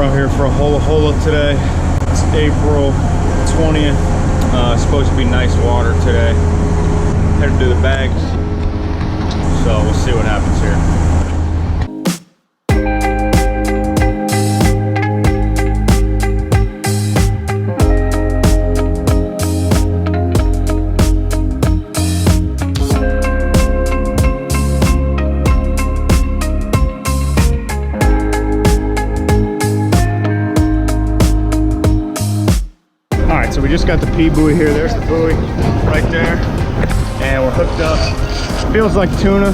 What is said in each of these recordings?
We're out here for a hula today. It's April 20th. It's supposed to be nice water today. Headed to the bags. So we'll see what happens here. So we just got the P buoy here. There's the buoy right there. And we're hooked up. Feels like tuna.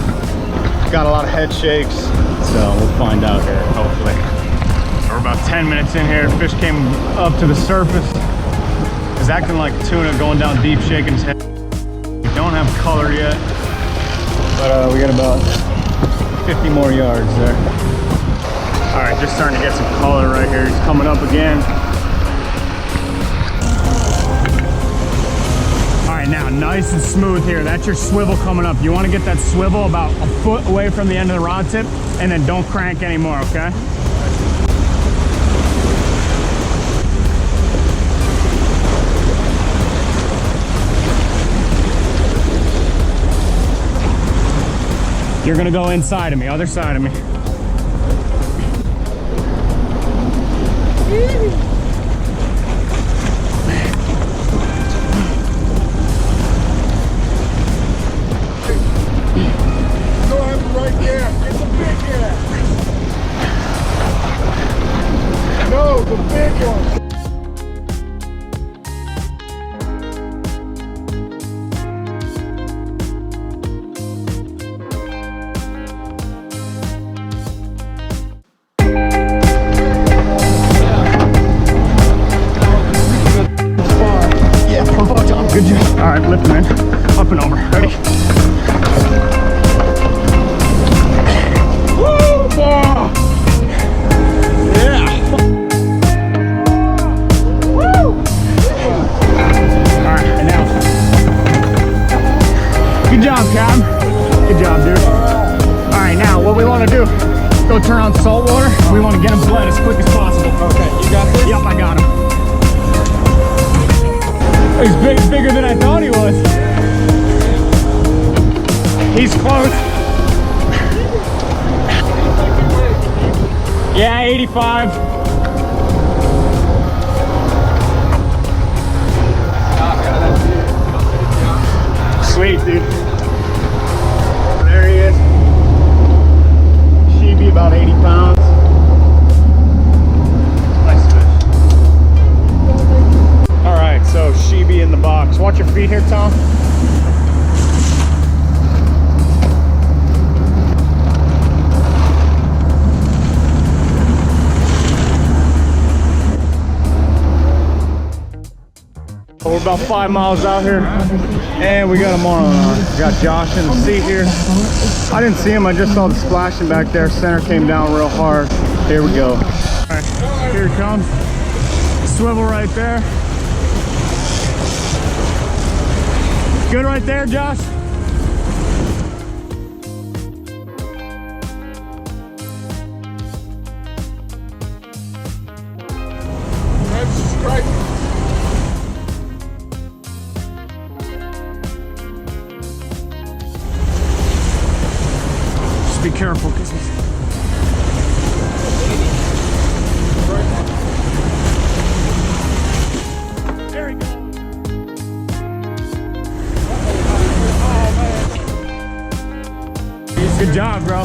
Got a lot of head shakes. So we'll find out here, hopefully. We're about 10 minutes in here. Fish came up to the surface. He's acting like tuna, going down deep, shaking his head. We don't have color yet. But we got about 50 more yards there. All right, just starting to get some color right here. He's coming up again. Now, nice and smooth here. That's your swivel coming up. You want to get that swivel about a foot away from the end of the rod tip, and then don't crank anymore, okay? You're gonna go inside of me, other side of me. Right there, it's a big cat. No, the big one. Yeah, perfect job. Good job. All right, lift him in. Up and over. Ready? Good job, Cam. Good job, dude. All right, now what we want to do, go turn on salt water. We want to get him bled as quick as possible. Okay, you got this? Yep, I got him. He's bigger than I thought he was. He's close. Yeah, 85. Sweet, dude. There he is. She'd be about 80 pounds. Nice fish. All right, so she'd in the box. Watch your feet here, Tom. We're about 5 miles out here, and we got a marlin on. We got Josh in the seat here. I didn't see him, I just saw the splashing back there. Center came down real hard. Here we go. All right, here it comes. Swivel right there. Good right there, Josh. That's strike. Be careful, because he's... There he goes. Oh, man. Good job, bro.